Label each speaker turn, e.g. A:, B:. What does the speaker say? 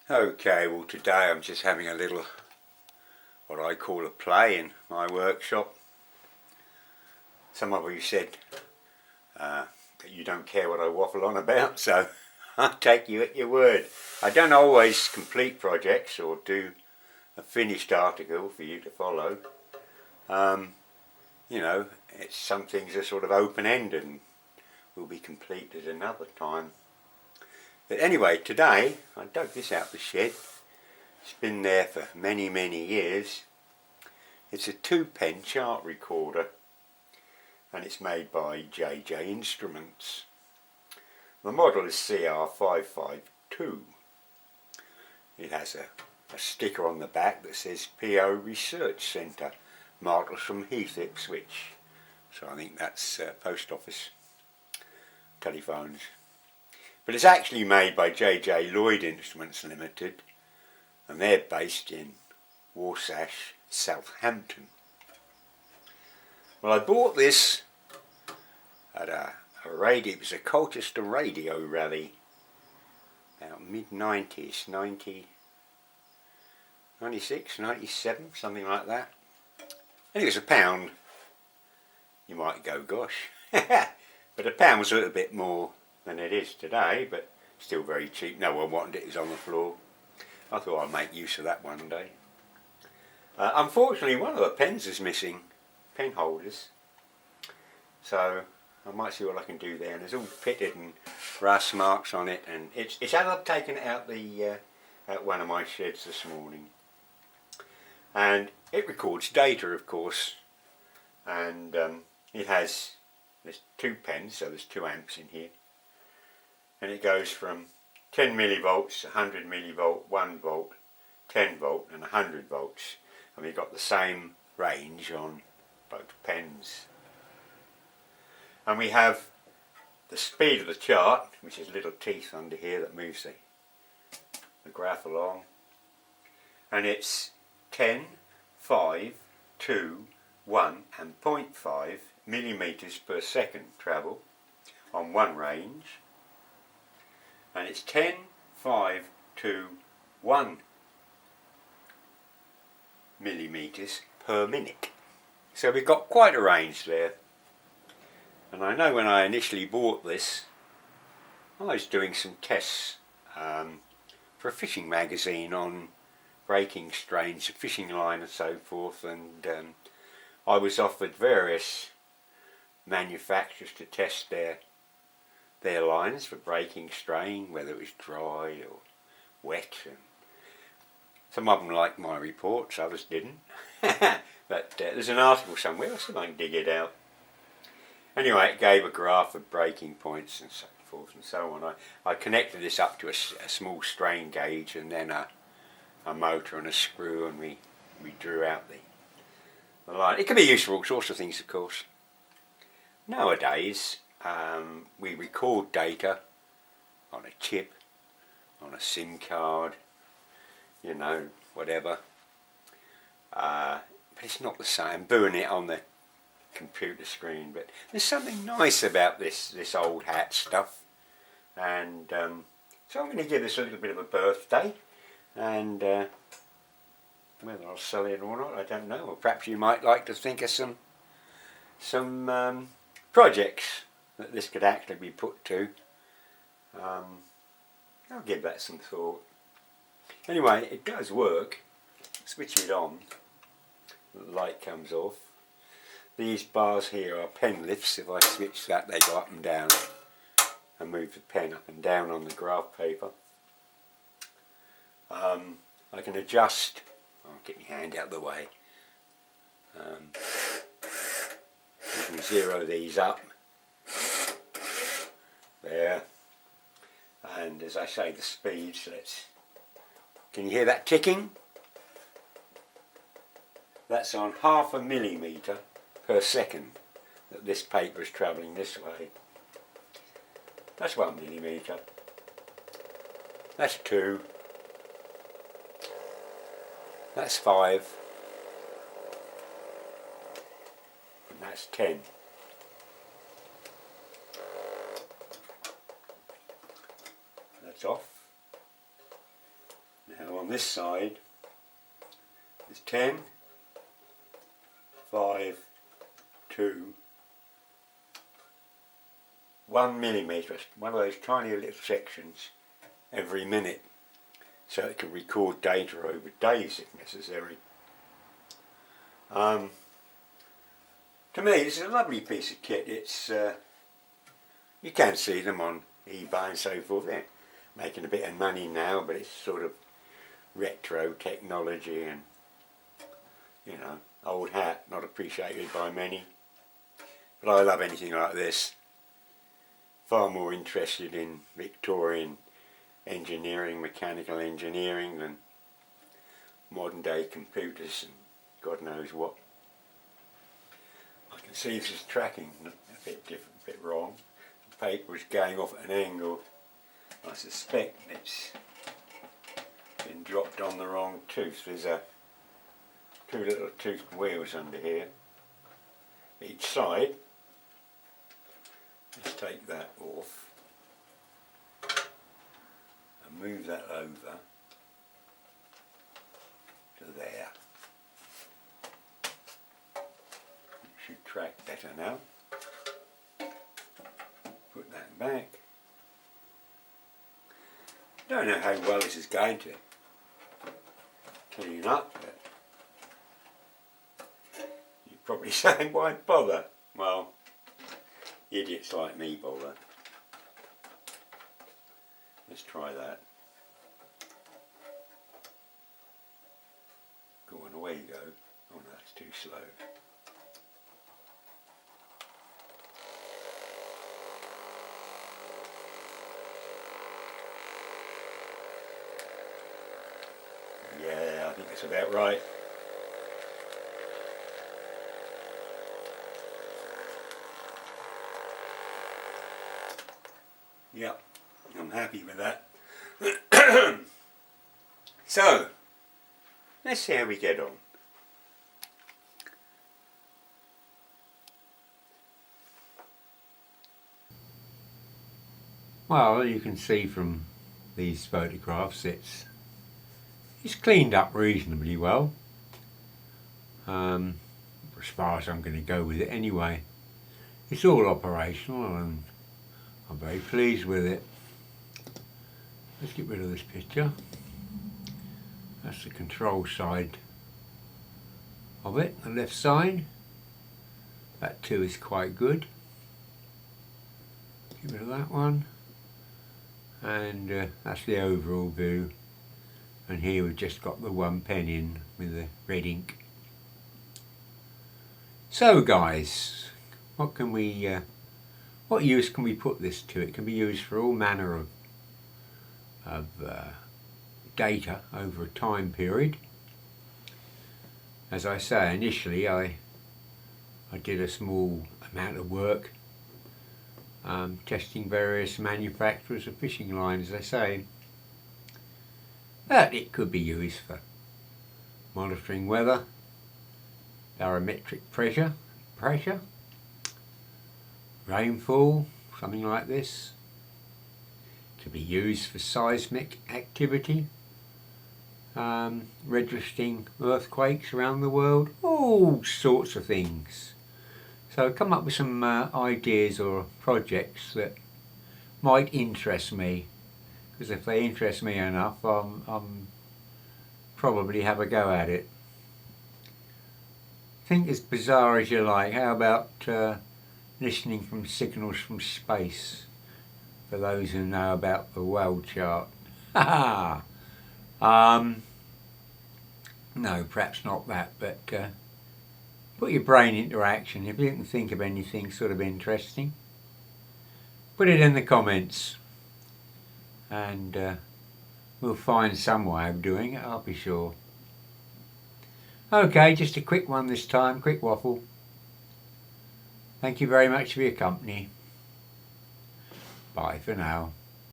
A: Okay, well today I'm just having a little, what I call a play in my workshop. Some of you said that you don't care what I waffle on about, so I'll take you at your word. I don't always complete projects or do a finished article for you to follow. You know, some things are sort of open-ended and will be completed another time. But anyway, today I dug this out the shed. It's been there for many years. It's a 2-pen chart recorder and it's made by JJ Instruments. The model is CR552. It has a sticker on the back that says PO Research Centre, Martlesham Heath, Ipswich. So I think that's post office telephones. But it's actually made by JJ Lloyd Instruments Limited, and they're based in Warsash, Southampton. Well, I bought this at a radio. It was a Colchester radio rally, about mid-90s, 96, 97, something like that. And it was £1. You might go, gosh. But £1 was a little bit more than it is today, but still very cheap. No one wanted it, it was on the floor. I thought I'd make use of that one day. Unfortunately, one of the pens is missing, pen holders. So I might see what I can do there. And there's all pitted and rust marks on it, and it's as I've taken it out at one of my sheds this morning. And it records data, of course, and there's 2 pens, so there's 2 amps in here. And it goes from 10 millivolts, 100 millivolt, 1 volt, 10 volt and 100 volts. And we've got the same range on both pens. And we have the speed of the chart, which is little teeth under here that moves the graph along. And it's 10, 5, 2, 1 and 0.5 millimeters per second travel on one range. And it's 10, 5, 2, 1 millimeters per minute. So we've got quite a range there. And I know when I initially bought this, I was doing some tests for a fishing magazine on breaking strains, fishing line and so forth, and I was offered various manufacturers to test their lines for breaking strain, whether it was dry or wet. And some of them liked my reports, others didn't. But there's an article somewhere, I'll see if I can dig it out. Anyway, it gave a graph of breaking points and so forth and so on. I connected this up to a small strain gauge and then a motor and a screw, and we drew out the line. It can be used for all sorts of things, of course. Nowadays, we record data on a chip, on a SIM card, you know, whatever. But it's not the same, doing it on the computer screen. But there's something nice about this old hat stuff. And so I'm going to give this a little bit of a birthday. And whether I'll sell it or not, I don't know. Or perhaps you might like to think of some projects that this could actually be put to. I'll give that some thought. Anyway, it does work. Switch it on, the light comes off. These bars here are pen lifts. If I switch that, they go up and down and move the pen up and down on the graph paper. I can adjust, I'll get my hand out of the way. You can zero these up there, and as I say, the speeds, can you hear that ticking? That's on 0.5 millimeter per second that this paper is travelling this way. That's 1 millimeter, that's 2, that's 5, and that's 10. That's off. Now on this side there's 10, 5, 2, 1 millimetre, one of those tiny little sections every minute, so it can record data over days if necessary. To me this is a lovely piece of kit. It's you can see them on eBay and so forth. They're making a bit of money now, but it's sort of retro technology and, you know, old hat, not appreciated by many. But I love anything like this. Far more interested in Victorian engineering, mechanical engineering, than modern day computers and God knows what. I can see this is tracking a bit different, a bit wrong. The paper is going off at an angle. I suspect it's been dropped on the wrong tooth. There's two little toothed wheels under here, each side. Let's take that off and move that over to there. It should track better now. Put that back. Don't know how well this is going to clean up, but you're probably saying, why bother? Well, idiots like me bother. Let's try that. Go on, away you go. Oh no, that's too slow. Yeah, I think that's about right. Yep, I'm happy with that. So, let's see how we get on. Well, you can see from these photographs it's cleaned up reasonably well. As far as I'm going to go with it anyway. It's all operational and I'm very pleased with it. Let's get rid of this picture. That's the control side of it, the left side. That too is quite good. Get rid of that one. And that's the overall view. And here we've just got the one pen in with the red ink. So guys, what use can we put this to? It can be used for all manner of data over a time period. As I say, initially I did a small amount of work testing various manufacturers of fishing lines, as I say. But it could be used for monitoring weather, barometric pressure, rainfall, something like this. It could be used for seismic activity, registering earthquakes around the world, all sorts of things. So come up with some ideas or projects that might interest me, because if they interest me enough, I'm probably have a go at it. Think as bizarre as you like. How about listening from signals from space, for those who know about the world chart? No, perhaps not that, but put your brain into action. If you can think of anything sort of interesting, put it in the comments and we'll find some way of doing it, I'll be sure. Okay, just a quick one this time, quick waffle. Thank you very much for your company. Bye for now.